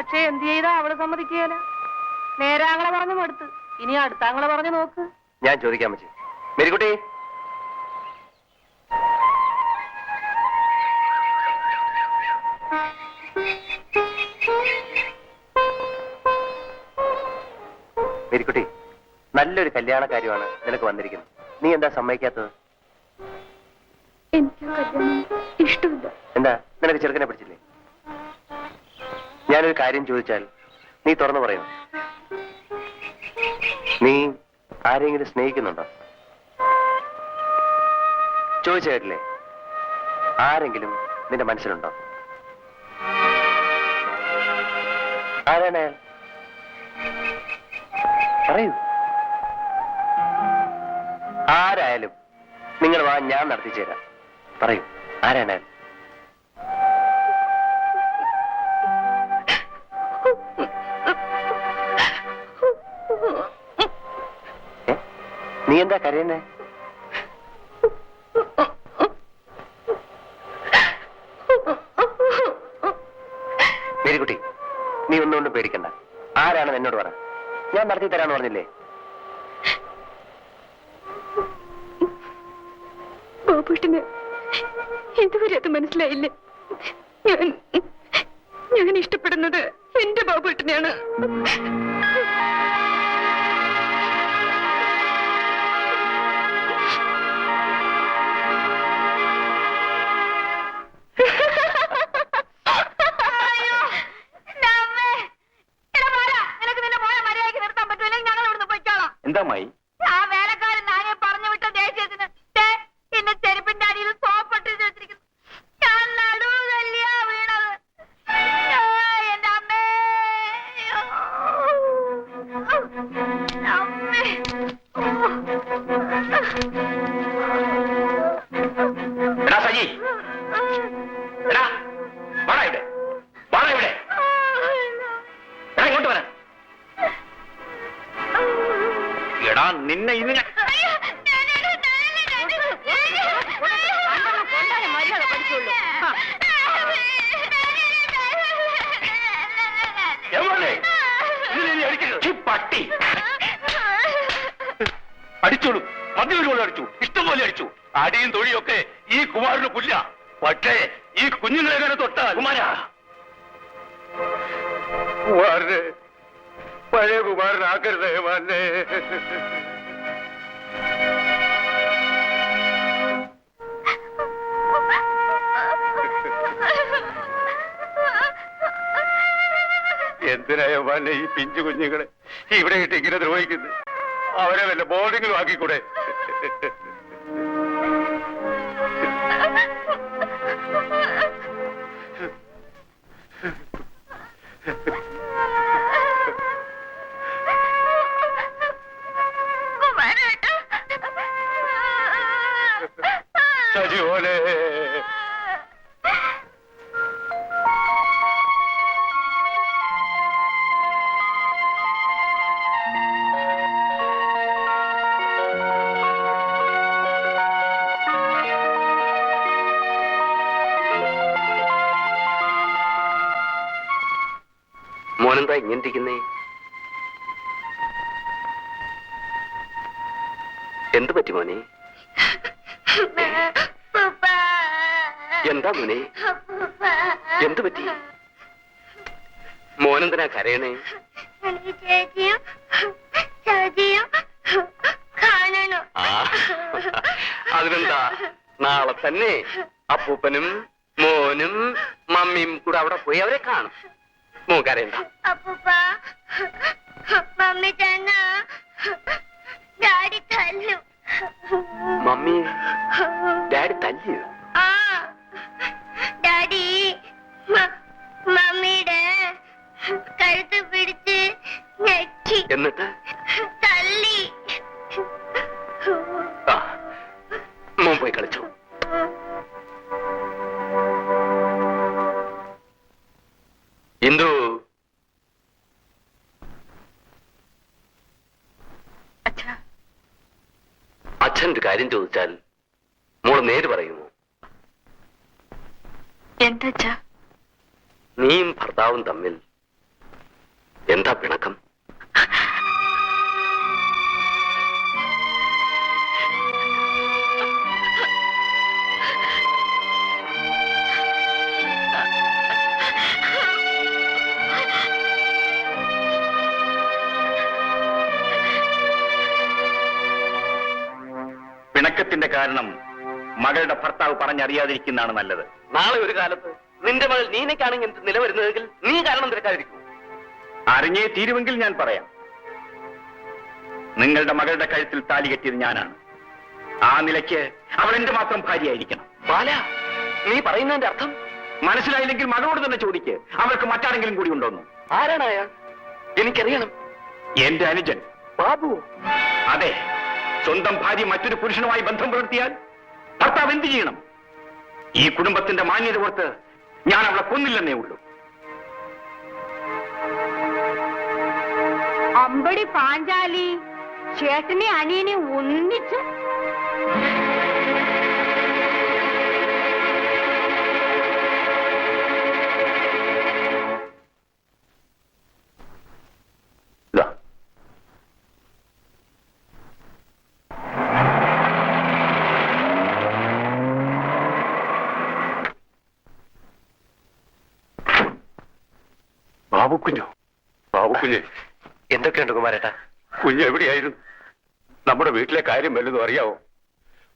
പക്ഷേ എന്ത് ചെയ്താ അവള് സമ്മതിക്കുകയല്ല. നേരാങ്ങളെ പറഞ്ഞു മടുത്ത്, ഇനി അടുത്താങ്ങളെ പറഞ്ഞു നോക്ക്. ഞാൻ ചോദിക്കാൻ പറ്റി മേരിക്കുട്ടി. മേരിക്കുട്ടി, നല്ലൊരു കല്യാണ കാര്യമാണ് നിനക്ക് വന്നിരിക്കുന്നത്. നീ എന്താ സമ്മതിക്കാത്തത്? എനിക്ക് കല്യാണം ഇഷ്ടമില്ല. എന്താ, നിനക്ക് ചെറുക്കനെ പിടിച്ചില്ലേ? ഞാനൊരു കാര്യം ചോദിച്ചാൽ നീ തുറന്നു പറയണം. നീ ആരെങ്കിലും സ്നേഹിക്കുന്നുണ്ടോ? ചോദിച്ചു കേട്ടില്ലേ? ആരെങ്കിലും നിന്റെ മനസ്സിലുണ്ടോ? ആരാണ് അയാൾ? പറയൂ. ആരായാലും നിങ്ങൾ വാ, ഞാൻ നടത്തിച്ചു തരാം. പറയൂ, ആരാണ് അയാൾ? നീ എന്താ കരയുന്നേ? മേരിക്കുട്ടി, നീ ഒന്നുകൊണ്ടും പേടിക്കണ്ട. ആരാണെന്ന് എന്നോട് പറ, ഞാൻ നടത്തി തരാന്ന് പറഞ്ഞില്ലേ? ബാബുട്ടിന് ഇതുവരെ അത് മനസ്സിലായില്ലേ? ഞാൻ ഇഷ്ടപ്പെടുന്നത് എന്റെ ബാബുട്ടിനെയാണ്. എന്താ മായി? ആ വേലക്കാരൻ നാനെ പറഞ്ഞു വിട്ട ദേഷ്യത്തിന് എന്നെ ചെരുപ്പിന്റെ അടിയിൽ സോപ്പിട്ട് വെച്ചിരിക്കുന്നു. ഞാൻ നടുവല്ലിയാ വീണത്. എന്റെ അമ്മേ, അമ്മേ. എടാ സജി, എടാ വാടാ ഇവിടെ, വാടാ ഇവിടെ. എടാ ഇങ്ങോട്ട് വരാൻ. എടാ നിന്നെ ഇന്ന് ഞാൻ പട്ടി അടിച്ചോളൂ. മദ്യപോലെ അടിച്ചു, ഇഷ്ടം പോലെ അടിച്ചു. അടിയും തൊഴിയൊക്കെ ഈ കുമാരന് പുല്ല. പക്ഷേ ഈ കുഞ്ഞുങ്ങളെ തൊട്ടാൽ കുമാരാ, കുമാരന് പഴയ കുമാരനാക്കരുതേ മാന്നെ. എന്തിനായോ മാന്നെ ഈ പിഞ്ചു കുഞ്ഞുങ്ങളെ ഇവിടെ ഇട്ട് ഇങ്ങനെ ദ്രോഹിക്കുന്നത്? അവരെ വല്ല ബോർഡിങ്ങിലും ആക്കിക്കൂടെ? സജിയോനെ, മോനെന്താ ഇങ്ങനിരിക്കുന്നേ? എന്ത് പറ്റി മോനെ? എന്താ മോനെ? എന്ത് പറ്റി? മോനെന്തിനാ കരയണേ? അതിനെന്താ, നാളെ തന്നെ അപ്പൂപ്പനും മോനും മമ്മിയും കൂടെ അവിടെ പോയി അവരെ കാണും. മോൻ കരയണ്ട. അപ്പൂപ്പ, മമ്മി തന്നെ ഡാഡി തല്ലും. മമ്മി ഡാഡി തല്ലിയോ? ആ, ഡാഡി മമ്മിയുടെ കഴുത്ത് പിടിച്ച് ഞെക്കി എന്നിട്ട് തല്ലി. ആ, മോൻ പോയി കളിച്ചു. ഇന്ദു, അച്ഛൻ ഒരു കാര്യം ചോദിച്ചാൽ മോള് നേര് പറയുമോ? എന്താ? നീയും ഭർത്താവും തമ്മിൽ എന്താ പിണക്കം? പിണക്കത്തിന്റെ കാരണം മകളുടെ ഭർത്താവ് പറഞ്ഞറിയാതിരിക്കുന്നതാണ് നല്ലത്. നാളെ ഒരു കാലത്ത് നിന്റെ മകൾ നീനയ്ക്കാണെങ്കിൽ നിലവരുന്നതെങ്കിൽ നീ കാരണം തിരക്കാതിരിക്കും. അറിഞ്ഞേ തീരുവെങ്കിൽ ഞാൻ പറയാം. നിങ്ങളുടെ മകളുടെ കഴുത്തിൽ താലി കെട്ടിയത് ഞാനാണ്. ആ നിലയ്ക്ക് അവൾ എന്റെ മാത്രം ഭാര്യയായിരിക്കണം. ബാല, നീ പറയുന്നതിന്റെ അർത്ഥം മനസ്സിലായില്ലെങ്കിൽ മകളോട് തന്നെ ചോദിക്ക്, അവൾക്ക് മറ്റാരെങ്കിലും കൂടി ഉണ്ടോന്നു. ആരാണ് അയാൾ? എനിക്കറിയണം. എന്റെ അനുജൻ ബാബു. അതെ, സ്വന്തം ഭാര്യ മറ്റൊരു പുരുഷനുമായി ബന്ധം പുലർത്തിയാൽ ഭർത്താവ് എന്ത് ചെയ്യണം? ഈ കുടുംബത്തിന്റെ മാന്യത ഓർത്ത് ഞാൻ അവളെ കൊന്നില്ലെന്നേ ഉള്ളൂ. അമ്പടി പാഞ്ചാലി ചേട്ടനെ അനിയനെ ഒന്നിച്ച് ഇതാ, ബാബുക്കുഞ്ഞോ? ബാബുക്കുഞ്ഞ് എന്തൊക്കെയുണ്ട് കുമാരേട്ടാ? കുഞ്ഞ് എവിടെയായിരുന്നു? നമ്മുടെ വീട്ടിലെ കാര്യം വല്ലതും അറിയാവോ?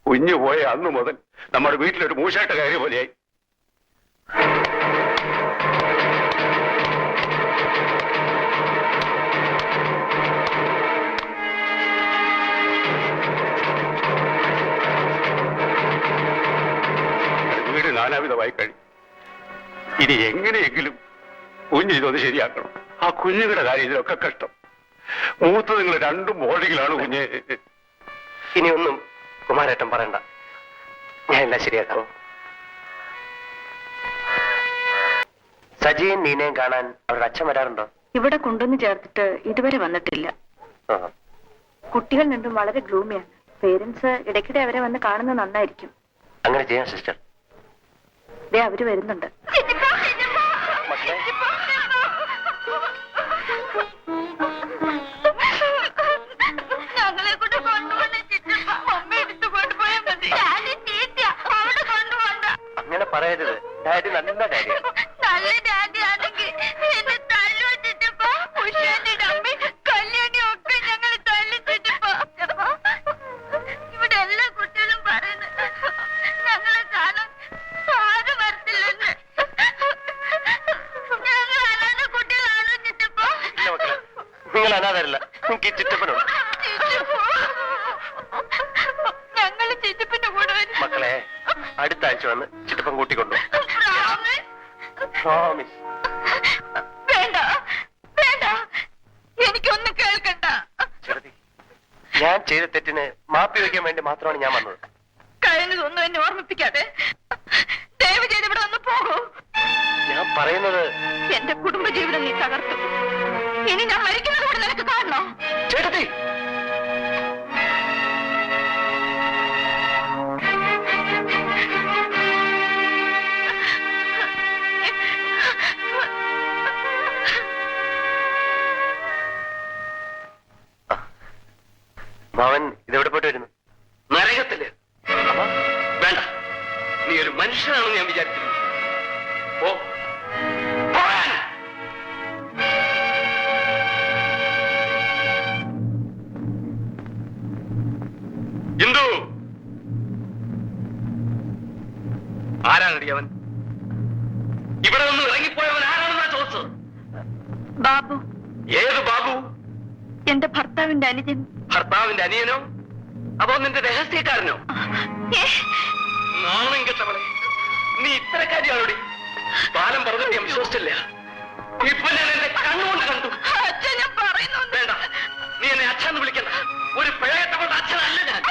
കുഞ്ഞു പോയ അന്നു മുതൽ നമ്മുടെ വീട്ടിലൊരു മൂശാട്ട കാര്യം പോലെയായി. വീട് നാനാവിധമായി കഴിഞ്ഞു. ഇനി എങ്ങനെയെങ്കിലും കുഞ്ഞ് ഇതൊന്ന് ശരിയാക്കണം. ആ കുഞ്ഞുങ്ങളുടെ കാര്യം ഇതിലൊക്കെ കഷ്ടം. മൂത്ത് നിങ്ങൾ രണ്ടും ബോഡികളാണ് കുഞ്ഞ്. ഇനിയൊന്നും കുമാരേട്ടൻ പറയണ്ട, ഞാൻ എല്ലാം ശരിയാക്കാം. സജിയും നീനയും കാണാൻ അവരുടെ അച്ഛൻ വരാറുണ്ടോ? ഇവിടെ കൊണ്ടുവന്ന് ചേർത്തിട്ട് ഇതുവരെ വന്നിട്ടില്ല. കുട്ടികൾ രണ്ടും വളരെ ഗ്ലൂമിയാണ്. പേരൻസ് ഇടയ്ക്കിടെ അവരെ വന്ന് കാണുന്നത് നന്നായിരിക്കും. അങ്ങനെ ചെയ്യാം സിസ്റ്റർ. ദേ അവര് വരുന്നുണ്ട്. അങ്ങനെ പറയരുത്. ഡാഡി നല്ല ഡാഡിയാണ്. നല്ല ഡാഡി ആണെങ്കിൽ എന്നെ തല്ലുവെച്ചിട്ടിപ്പോ ഉഷേന്റെ അമ്മ കല്യാണി ഒക്കെ ഞങ്ങൾ തല്ലിച്ചിട്ടിപ്പോ. ഇവിടെ എല്ലാ കുട്ടികളും പറയുന്നത് ഞങ്ങളെ കാണാൻ ആരും വരത്തില്ലെന്ന്. ഞങ്ങൾ അനാഥ കുട്ടികളാണോ ചിറ്റപ്പോ? ഇല്ല മക്കളെ, നിങ്ങൾ അനാഥരല്ല. നിങ്ങൾക്ക് ഈ ചിറ്റപ്പനുണ്ട്. ഞങ്ങൾ ചിറ്റപ്പന്റെ കൂടെ വരും. മക്കളെ, അടുത്ത ആഴ്ച വന്ന് ചിറ്റപ്പൻ കൂട്ടിക്കൊണ്ടു. പ്രോമിസ്. വേണ്ട വേണ്ട, എനിക്കൊന്നും കേൾക്കണ്ട. ചെറുതി, ഞാൻ ചെയ്ത തെറ്റിന് മാപ്പി വയ്ക്കാൻ വേണ്ടി മാത്രമാണ് ഞാൻ വന്നത്. കഴിഞ്ഞതൊന്നും എന്നെ ഓർമ്മിപ്പിക്കാതെ ദയവ് ചെയ്ത് ഇവിടെ ഒന്ന് പോകൂ. ഞാൻ പറയുന്നത് എന്റെ കുടുംബജീവിതം നീ തകർത്തു. ഇനി ഞാൻ മരിക്കുന്നത് കൂടെ നിനക്ക് കാണണോ? ചേട്ടത്തി, മാവൻ ഇതെവിടെ പോയിട്ട് വരുന്നു? നരകത്തില്. വേണ്ട, നീ ഒരു മനുഷ്യനാണെന്ന് ഞാൻ വിചാരിച്ചിരുന്നു. പോ. പോകാൻ. ഇന്ദു, ആരാണടി അവൻ? ഇവിടെ നിന്ന് ഇറങ്ങിപ്പോയവൻ ആരാണെന്നാ ചോദിച്ചത്? ബാബു. ഏത് ബാബു? എന്റെ ഭർത്താവിന്റെ അനുജൻ. ഭർത്താവിന്റെ അനിയനോ അതോ നിന്റെ രഹസ്യക്കാരനോ? നാണം കെട്ടവളെ, നീ ഇത്തരക്കാരിയാണോടി? പാലം പറഞ്ഞിട്ട് ഞാൻ വിശ്വസിച്ചില്ല. ഇപ്പൊ ഞാൻ എന്റെ കണ്ണുകൊണ്ട് കണ്ടു. അച്ഛൻ, ഞാൻ പറയുന്നു. വേണ്ട, നീ എന്നെ അച്ഛന്ന് വിളിക്കണ്ട. ഒരു പിഴയത്തവളുടെ അച്ഛനല്ല ഞാൻ.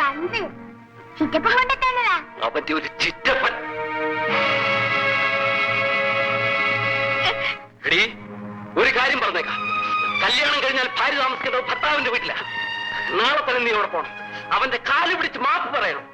പന്ത് ചിറ്റപ്പൻ കൊണ്ടെത്തന്നതാ. അവന്റെ ഒരു ചിറ്റപ്പൻ. എടീ, ഒരു കാര്യം പറഞ്ഞേക്കാം. കല്യാണം കഴിഞ്ഞാൽ ഭാര്യ താമസിക്കുന്നത് ഭർത്താവിന്റെ വീട്ടിലാ. നാളെ തന്നെ നീ അവിടെ പോണം. അവന്റെ കാല് പിടിച്ച് മാപ്പ് പറയണം.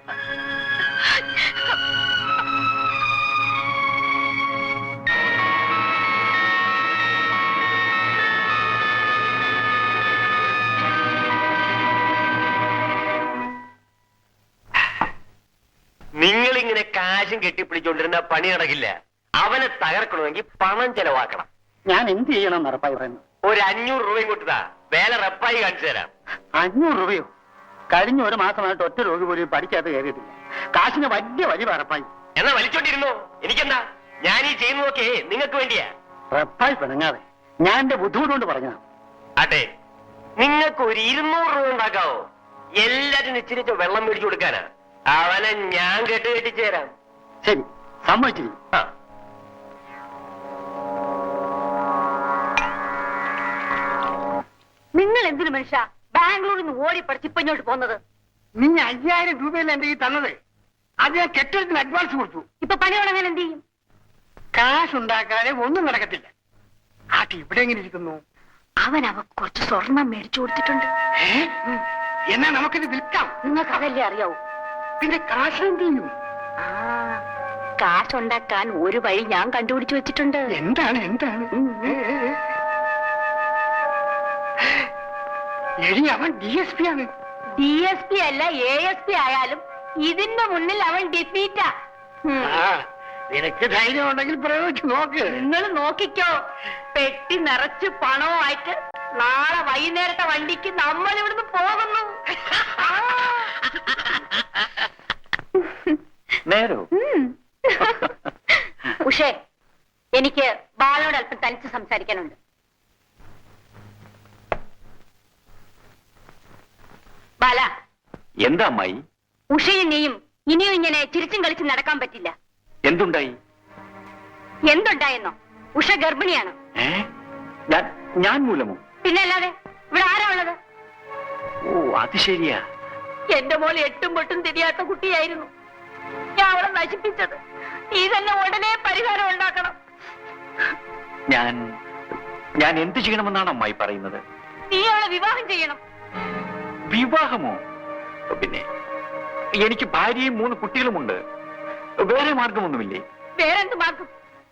കാശും കെട്ടിപ്പിടിച്ചോണ്ടിരുന്ന പണി നടക്കില്ല. അവനെ തകർക്കണമെങ്കിൽ പണം ചെലവാക്കണം. ഞാൻ എന്ത് ചെയ്യണം ഉറപ്പായി പറയുന്നു? ഒരു 500 രൂപയും കൊടുത്താ വേല റപ്പായി കാണിച്ചു തരാം. 500 രൂപയോ? കഴിഞ്ഞ ഒരു മാസമായിട്ട് ഒറ്റ രോഗി പോലും പഠിക്കാത്ത കയറിയിട്ടില്ല. കാശിന് വലിയ വലിയ റപ്പായി. എന്നാ വലിച്ചോണ്ടിരുന്നോ, എനിക്കെന്താ? ഞാൻ ഈ ചെയ്യുന്നതൊക്കെ നിങ്ങൾക്ക് വേണ്ടിയാ. റപ്പായി പിണങ്ങാതെ ഞാൻ എന്റെ ബുദ്ധിമുട്ട് കൊണ്ട് പറഞ്ഞതാ. അതെ, നിങ്ങൾക്ക് ഒരു 200 രൂപ ഉണ്ടാക്കാവോ? എല്ലാത്തിനും ഇച്ചിരി വെള്ളം മേടിച്ചു കൊടുക്കാനാ. അവനെ ഞാൻ കെട്ടിച്ചു തരാം. ശരി, സമ്മതിച്ചിരിക്കും. ആ, നിങ്ങൾ എന്തിനു മനുഷ്യ ബാംഗ്ലൂരിൽ നിന്ന് ഓടി പഠിച്ച് ഇപ്പൊ ഇങ്ങോട്ട് പോകുന്നത്? നീ 5000 രൂപയല്ലേ എന്റെ ഈ തന്നത്? അത് ഞാൻ കെട്ടിടത്തിന് അഡ്വാൻസ് കൊടുത്തു. ഇപ്പൊ പണി തുടങ്ങാൻ എന്ത് ചെയ്യും? കാശ് ഉണ്ടാക്കാതെ ഒന്നും നടക്കത്തില്ല. ആട്ടി ഇവിടെ എങ്ങനെ ഇരിക്കുന്നു? അവൻ കുറച്ച് സ്വർണം മേടിച്ചു കൊടുത്തിട്ടുണ്ട്. എന്നാ നമുക്കിത് വിൽക്കാം. നിങ്ങൾക്ക് അതല്ലേ അറിയാവൂ? പിന്നെ കാശ് എന്ത് ചെയ്യും? കാശുണ്ടാക്കാൻ ഒരു വഴി ഞാൻ കണ്ടുപിടിച്ചു വെച്ചിട്ടുണ്ട്. എന്താണ്? എടി, അവൻ DSP ആണ്. DSP അല്ല ASP ആയാലും ഇതിന്റെ മുന്നിൽ അവൻ ഡിഫീറ്റാ. നിനക്ക് ധൈര്യം ഉണ്ടെങ്കിൽ പ്രയോഗിച്ച് നോക്ക്. നിങ്ങൾ നോക്കിക്കോ, പെട്ടി നിറച്ച് പണവുമായിട്ട് നാളെ വൈകുന്നേരത്തെ വണ്ടിക്ക് നമ്മൾ ഇവിടുന്ന് പോകുന്നു. നേരോ? ഉഷേ, എനിക്ക് ബാലനോട് അല്പം തനിച്ച് സംസാരിക്കാനുണ്ട്. ബാല, എന്താ അമ്മായി? ഉഷയും നീയും ഇനിയും ഇങ്ങനെ ചിരിച്ചും കളിച്ചും നടക്കാൻ പറ്റില്ല. എന്തുണ്ടായി? എന്തുണ്ടായെന്നോ? ഉഷ ഗർഭിണിയാണ്. ഞാൻ മൂലമോ? പിന്നല്ലാതെ ഇവിടെ ആരാ ഉള്ളത്? ഓ, അത് ശരിയാ. എന്റെ മോള് എട്ടും പൊട്ടും തിരിയാത്ത കുട്ടിയായിരുന്നു. ഞാൻ അവളെ നശിപ്പിച്ചത്. നീ തന്നെ ഉടനെ പരിഹാരം ഉണ്ടാക്കണം. ഞാൻ എന്ത് ചെയ്യണമെന്നാണ് അമ്മായി പറയുന്നത്? നീ അവളെ വിവാഹം ചെയ്യണം. വിവാഹമോ? പിന്നെ എനിക്ക് ഭാര്യയും 3 കുട്ടികളുമുണ്ട്. വേറെ മാർഗമൊന്നുമില്ലേ? വേറെന്ത് മാർഗം?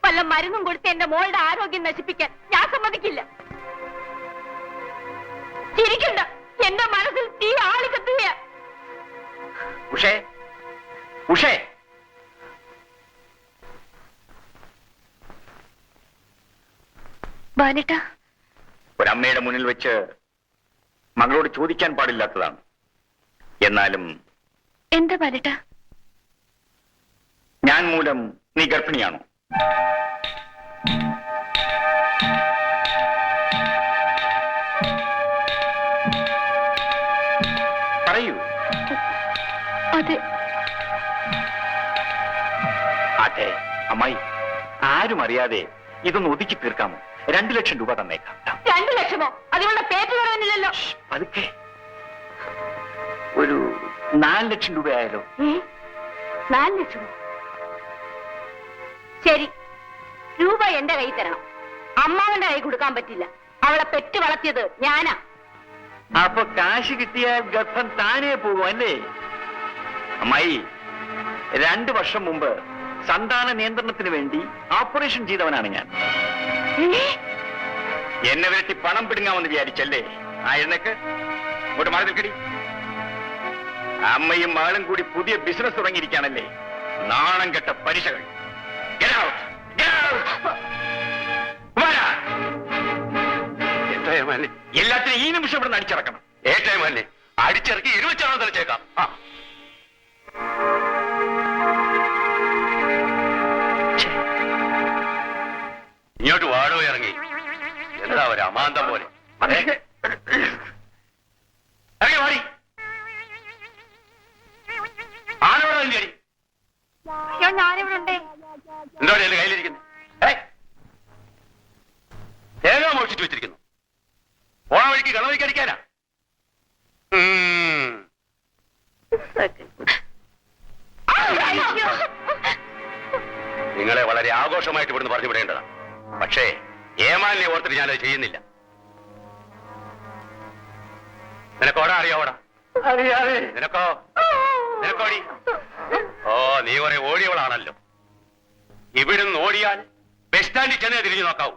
വല്ല മരുന്നും കൊടുത്ത് എന്റെ മോളുടെ ആരോഗ്യം നശിപ്പിക്കാൻ ഞാൻ സമ്മതിക്കില്ല. ചിരിക്കണ്ട, എന്റെ മനസ്സിൽ തീ ആളി കത്തുകയാ. ഉഷേ, ഉഷേ, ബാലേട്ടാ, ഒരമ്മയുടെ മുന്നിൽ വെച്ച് മകളോട് ചോദിക്കാൻ പാടില്ലാത്തതാണ്. എന്നാലും എന്താ ബാലേട്ടാ? ഞാൻ മൂലം നീ ഗർഭിണിയാണോ? പറയൂ. അതെ. അതെ. അമ്മായി, ആരും അറിയാതെ ഇതൊന്ന് ഒതുക്കി തീർക്കാമോ? 2 ലക്ഷം രൂപ തന്നേക്കാം. 2 ലക്ഷമോ? അതിനുള്ള പേറ്റ് കുറവന്നില്ലല്ലോ. പതുക്കെ ഒരു 4 ലക്ഷം രൂപയായാലോ? 4 ലക്ഷമോ? ശരി, രൂപ എന്റെ കൈ തരണം. അമ്മാവന്റെ കൈ കൊടുക്കാൻ പറ്റില്ല. അവളെ പെറ്റ് വളർത്തിയത് ഞാനാ. അപ്പൊ കാശ് കിട്ടിയാൽ ഗർഭം താനേ പോകും അല്ലേ? അമ്മായി, 2 വർഷം മുമ്പ് സന്താന നിയന്ത്രണത്തിന് വേണ്ടി ഓപ്പറേഷൻ ചെയ്തവനാണ് ഞാൻ. എന്നെ വരട്ടി പണം പിടുങ്ങാമെന്ന് വിചാരിച്ചല്ലേ? എഴുന്നേക്ക്, ഇങ്ങോട്ട് മാറി നിൽക്കടി. അമ്മയും മകളും കൂടി പുതിയ ബിസിനസ് തുടങ്ങിയിരിക്കാണല്ലേ? നാണം കെട്ട പലിശകൾ. Get out! Get out! എല്ലാത്തിനും ഈ നിമിഷം ഇവിടെ അടിച്ചിറക്കണം. ഏറ്റായ്മല്ലേ? അടിച്ചിറക്കി 20 തെളിച്ചേക്കാം. ഇങ്ങോട്ട് വാടോ ഇറങ്ങി. എന്താ ഒരു അമാന്തം പോലെ ഇറങ്ങി വാടി. ആരോടാ അടി? അയ്യോ, ഞാനിവിടെ ഉണ്ടേ. എന്തോ എന്റെ കയ്യിലിരിക്കുന്നു. തേങ്ങ മോഷിച്ചു വെച്ചിരിക്കുന്നു. ഓണ വഴിക്ക് കളവഴിക്ക് അടിക്കാനാ? നിങ്ങളെ വളരെ ആഘോഷമായിട്ട് ഇവിടുന്ന് പറഞ്ഞു വിടേണ്ടതാണ്. പക്ഷേ ഏമാലിനെ ഓർത്തിട്ട് ഞാനത് ചെയ്യുന്നില്ല. നിനക്കോടാ അറിയാവോടാ? അറിയാതെ. നിനക്കോടി? ഓ, നീ കുറെ ഓടിയവളാണല്ലോ. ഇവിടുന്ന് ഓടിയാൽ ബസ് സ്റ്റാൻഡിൽ ചെന്നേ തിരിഞ്ഞു നോക്കാവൂ.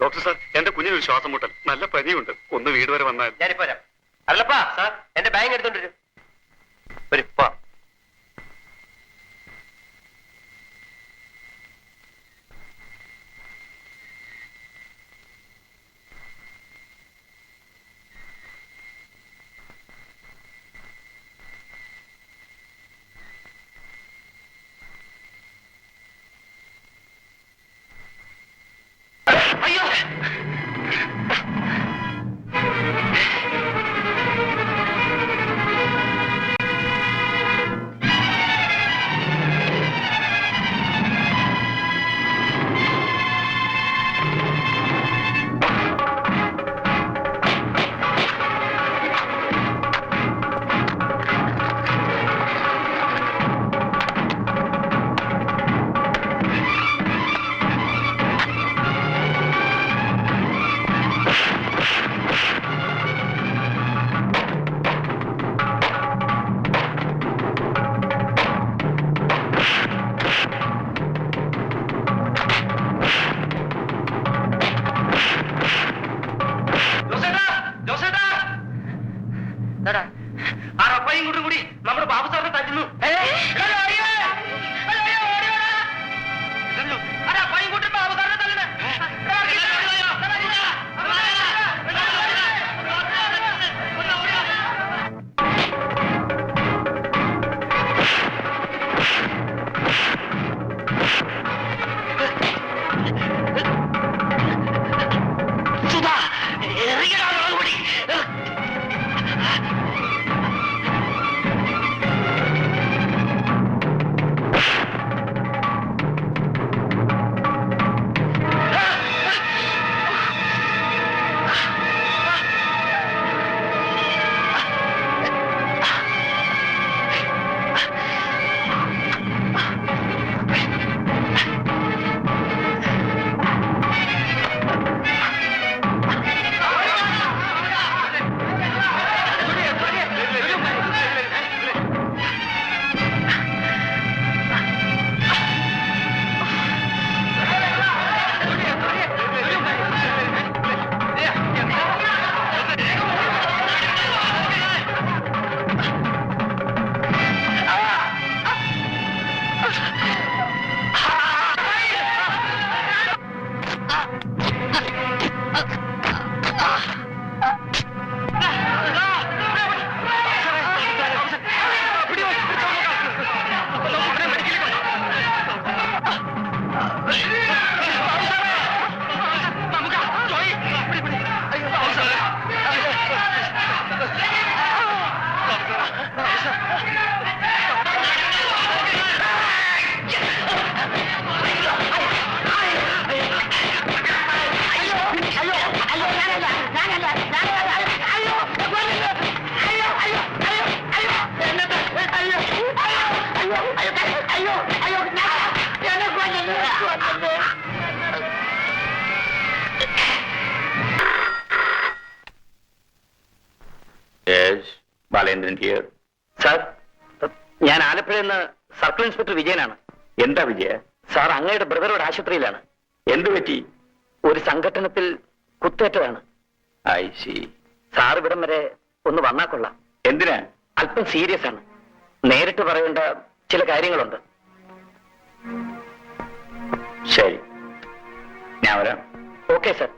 ഡോക്ടർ സാർ, എന്റെ കുഞ്ഞിനൊരു ശ്വാസം മുട്ടൽ, നല്ല പനിയുണ്ട്. ഒന്ന് വീട് വരെ വന്നാൽ. ഞാനിപ്പോ വരാം. അല്ലപ്പാ സാർ, എന്റെ ബാങ്ക് എടുത്തോണ്ടിരും. വരും, പോ. അയ്യോ, ആ റപ്പായും കൂട്ടും കൂടി നമ്മുടെ ബാബു സാറിനെ തല്ലുന്നു. ബാലേന്ദ്രൻ ഹിയർ. സാർ, ഞാൻ ആലപ്പുഴയിൽ നിന്ന് സർക്കിൾ ഇൻസ്പെക്ടർ വിജയനാണ്. എന്താ വിജയ? സാർ, അങ്ങയുടെ ബ്രദറുടെ ആശുപത്രിയിലാണ്. എന്തു പറ്റി? ഒരു സംഘടനത്തിൽ കുത്തേറ്റതാണ്. I C. സാർ ഇവിടം വരെ ഒന്ന് വന്നാ കൊള്ളാം. എന്തിനാ? അല്പം സീരിയസ് ആണ്. നേരിട്ട് പറയേണ്ട ചില കാര്യങ്ങളുണ്ട്. ശരി, ഞാൻ വരാം. Okay sir.